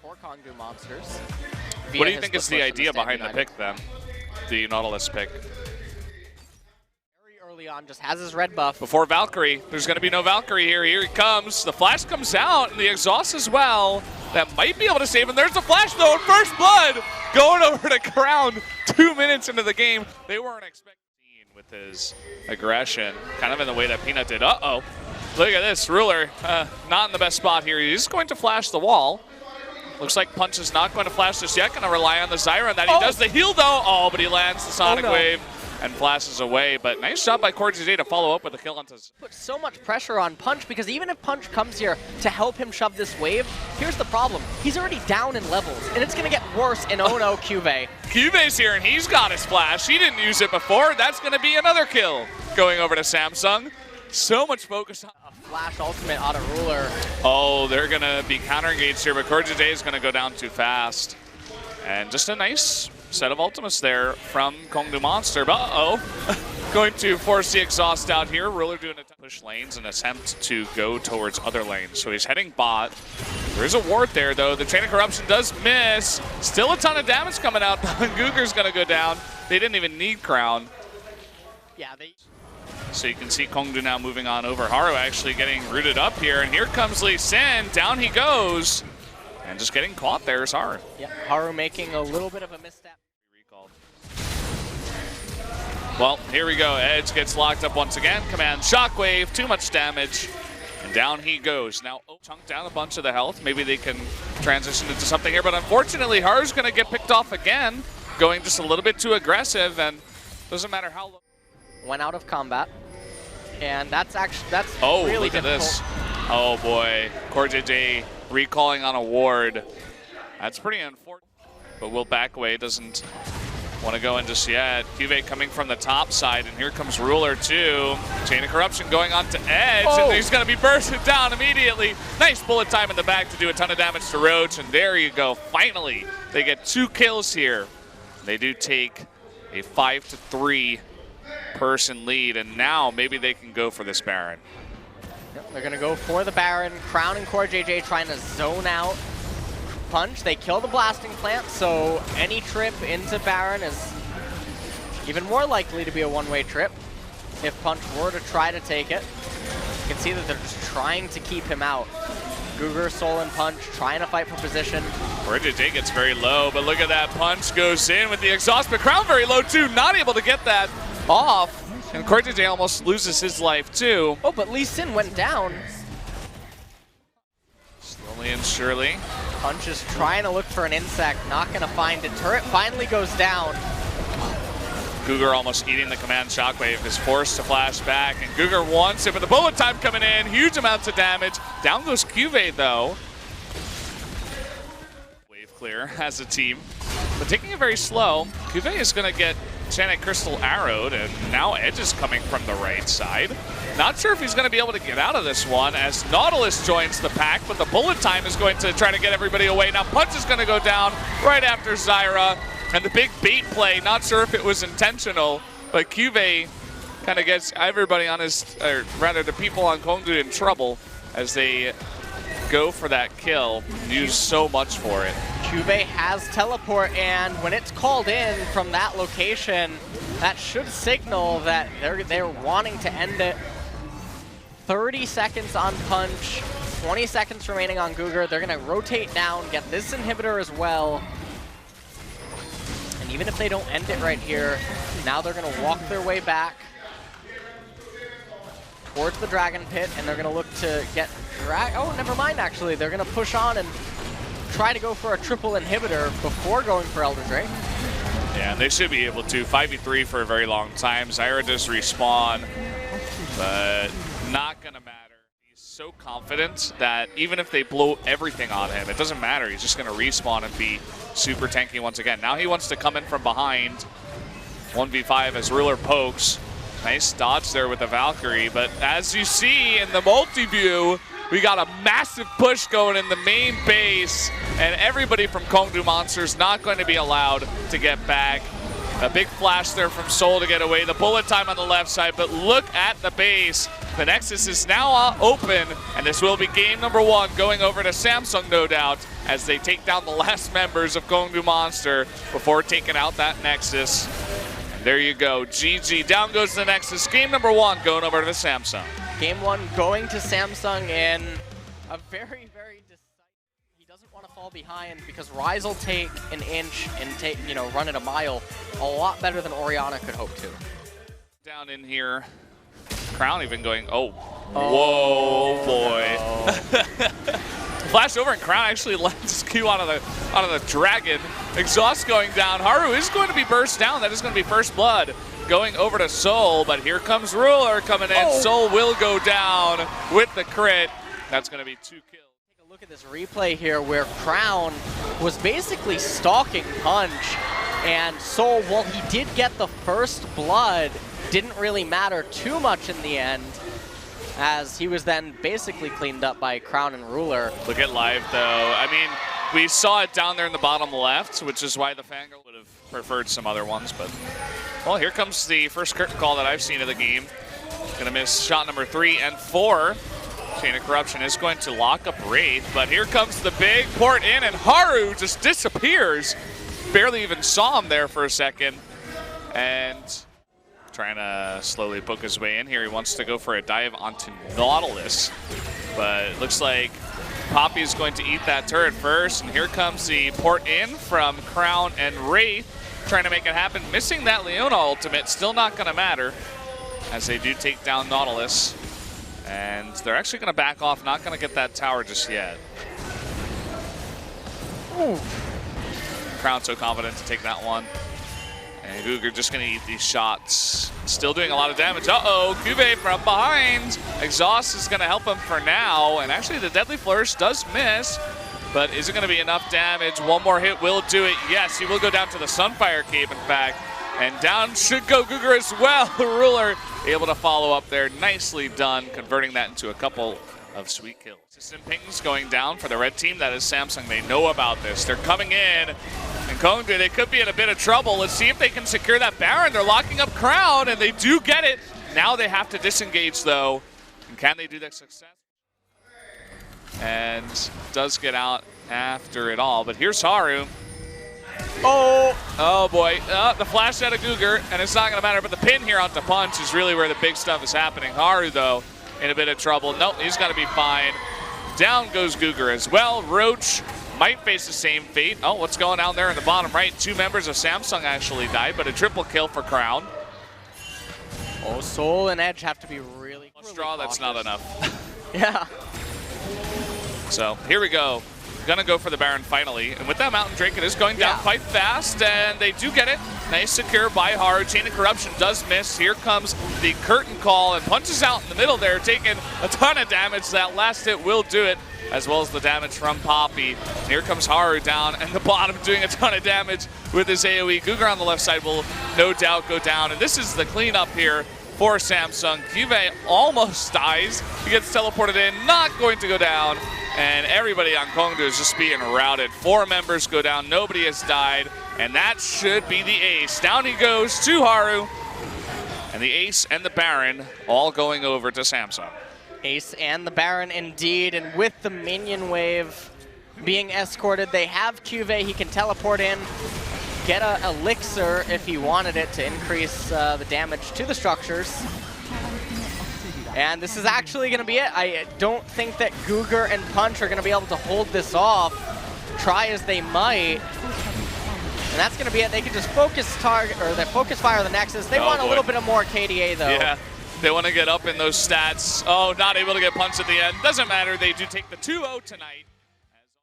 for Kongdoo Monsters. What do you think is the idea behind the pick then? The Nautilus pick? Very early on, just has his red buff. Before Valkyrie, there's going to be no Valkyrie here. Here he comes. The flash comes out and the exhaust as well. That might be able to save him. There's the flash though, and First Blood going over to Crown 2 minutes into the game. They weren't expecting with his aggression, kind of in the way that Peanut did. Uh-oh. Look at this, Ruler, not in the best spot here. He's going to flash the wall. Looks like Punch is not going to flash this yet. Going to rely on the Zyra, and that he does the heal though. Oh, but he lands the Sonic Wave and flashes away. But nice job by KordJJ to follow up with a kill onto. Put so much pressure on Punch because even if Punch comes here to help him shove this wave, here's the problem. He's already down in levels, and it's going to get worse in oh no, Cuvee. Cuve's here, and he's got his flash. He didn't use it before. That's going to be another kill going over to Samsung. So much focus on a flash ultimate on a Ruler. Oh, they're going to be counter-engaged here, but KordJJ is going to go down too fast. And just a nice set of ultimates there from Kongdoo Monster. But uh-oh, going to force the exhaust out here. Ruler doing a push lanes and attempt to go towards other lanes. So he's heading bot. There's a ward there, though. The Chain of Corruption does miss. Still a ton of damage coming out. Guger's going to go down. They didn't even need Crown. Yeah, So you can see Kongdoo now moving on over. Haru actually getting rooted up here, and here comes Lee Sin. Down he goes, and just getting caught there is Haru. Yeah, Haru making a little bit of a misstep. Recalled. Well, here we go. Edge gets locked up once again. Command Shockwave, too much damage, and down he goes. Now, chunked down a bunch of the health. Maybe they can transition into something here, but unfortunately, Haru's going to get picked off again, going just a little bit too aggressive, and doesn't matter how low. Went out of combat, and that's oh, really look at difficult. this. Oh boy, KordJJ recalling on a ward. That's pretty unfortunate, but will back away, doesn't want to go in just yet. Cuvee coming from the top side, and here comes Ruler too. Chain of Corruption going on to Edge, and he's going to be bursted down immediately. Nice bullet time in the back to do a ton of damage to Roach, and there you go. Finally, they get 2 kills here. They do take a 5-3 person lead, and now maybe they can go for this Baron. Yep, they're going to go for the Baron. Crown and KordJJ trying to zone out Punch. They kill the blasting plant, so any trip into Baron is even more likely to be a one-way trip if Punch were to try to take it. You can see that they're just trying to keep him out. Guger, Soul, and Punch trying to fight for position. KordJJ gets very low, but look at that. Punch goes in with the exhaust, but Crown very low too, not able to get that off. And KordJJ almost loses his life too. Oh, but Lee Sin went down. Slowly and surely. Punch is trying to look for an insect, not going to find it. Turret finally goes down. Guger almost eating the command Shockwave, is forced to flash back, and Guger wants it, but the bullet time coming in, huge amounts of damage. Down goes Cuvee though. Wave clear as a team, but taking it very slow. Cuvee is going to get Chanic Crystal arrowed, and now Edge is coming from the right side. Not sure if he's going to be able to get out of this one as Nautilus joins the pack, but the bullet time is going to try to get everybody away. Now Punch is going to go down right after Zyra, and the big bait play, not sure if it was intentional, but Cuvee kind of gets everybody on his, or rather the people on Kongdoo in trouble as they go for that kill. Use so much for it. Cuvee has teleport, and when it's called in from that location, that should signal that they're wanting to end it. 30 seconds on Punch, 20 seconds remaining on Guger. They're going to rotate down, get this inhibitor as well. And even if they don't end it right here, now they're going to walk their way back towards the Dragon Pit, and they're going to look to get oh, never mind, actually. They're going to push on and try to go for a triple inhibitor before going for Elder Drake. Yeah, and they should be able to. 5v3 for a very long time. Zyra does respawn, but not going to matter. He's so confident that even if they blow everything on him, it doesn't matter. He's just going to respawn and be super tanky once again. Now he wants to come in from behind. 1v5 as Ruler pokes. Nice dodge there with the Valkyrie, but as you see in the multi-view, we got a massive push going in the main base, and everybody from Kongdoo Monsters not going to be allowed to get back. A big flash there from Soul to get away. The bullet time on the left side, but look at the base. The Nexus is now open, and this will be game number 1 going over to Samsung, no doubt, as they take down the last members of Kongdoo Monster before taking out that Nexus. And there you go, GG. Down goes the Nexus. Game number 1 going over to the Samsung. Game 1 going to Samsung in a very, very decisive. He doesn't want to fall behind because Ryze will take an inch and take, run it a mile a lot better than Orianna could hope to. Down in here, Crown even going, oh, whoa, boy. Flash over and Crown actually lets Q out of the dragon. Exhaust going down. Haru is going to be burst down. That is going to be first blood going over to Soul, but here comes Ruler coming in. Soul will go down with the crit. That's going to be 2 kills. Take a look at this replay here where Crown was basically stalking Punch, and Soul, while he did get the first blood, didn't really matter too much in the end, as he was then basically cleaned up by Crown and Ruler. Look at live though. I mean, we saw it down there in the bottom left, which is why the Fangirl would have preferred some other ones, but well, here comes the first curtain call that I've seen of the game. Gonna miss shot number 3 and 4. Chain of Corruption is going to lock up Wraith, but here comes the big port in, and Haru just disappears. Barely even saw him there for a second. And trying to slowly poke his way in here. He wants to go for a dive onto Nautilus, but it looks like Poppy is going to eat that turret first, and here comes the port in from Crown and Wraith, trying to make it happen. Missing that Leona ultimate, still not going to matter, as they do take down Nautilus. And they're actually going to back off, not going to get that tower just yet. Ooh. Crown so confident to take that one. And Guger just going to eat these shots. Still doing a lot of damage. Uh-oh, Cuvée from behind. Exhaust is going to help him for now. And actually the Deadly Flourish does miss. But is it going to be enough damage? One more hit will do it. Yes, he will go down to the Sunfire Cape, in fact. And down should go Guger as well. The Ruler able to follow up there. Nicely done, converting that into a couple of sweet kills. Assistant pings going down for the red team. That is Samsung. They know about this. They're coming in. And Kongdoo, they could be in a bit of trouble. Let's see if they can secure that Baron. They're locking up Crown, and they do get it. Now they have to disengage, though. And can they do that success? And does get out after it all. But here's Haru. Oh boy, the flash out of Guger, and it's not going to matter, but the pin here onto Punch is really where the big stuff is happening. Haru, though, in a bit of trouble. Nope, he's got to be fine. Down goes Guger as well. Roach might face the same fate. Oh, what's going on there in the bottom right? 2 members of Samsung actually died, but a triple kill for Crown. Oh, Soul and Edge have to be really straw, that's not enough. Yeah. So, here we go. Gonna go for the Baron finally, and with that Mountain Drake, it is going down quite fast, and they do get it. Nice secure by Haru. Chain of Corruption does miss. Here comes the curtain call, and punches out in the middle there, taking a ton of damage. That last hit will do it, as well as the damage from Poppy. And here comes Haru down, and the bottom doing a ton of damage with his AoE. Guger on the left side will no doubt go down, and this is the cleanup here for Samsung. Cuvée almost dies. He gets teleported in, not going to go down. And everybody on Kongdoo is just being routed. 4 members go down, nobody has died, and that should be the ace. Down he goes to Haru, and the ace and the Baron all going over to Samsung. Ace and the Baron indeed, and with the minion wave being escorted, they have Cuvée. He can teleport in, get an elixir if he wanted it to increase the damage to the structures. And this is actually going to be it. I don't think that Guger and Punch are going to be able to hold this off, try as they might. And that's going to be it. They can just focus target, or they focus fire the Nexus. They want a little bit of more KDA though. Yeah, they want to get up in those stats. Oh, not able to get Punch at the end. Doesn't matter. They do take the 2-0 tonight.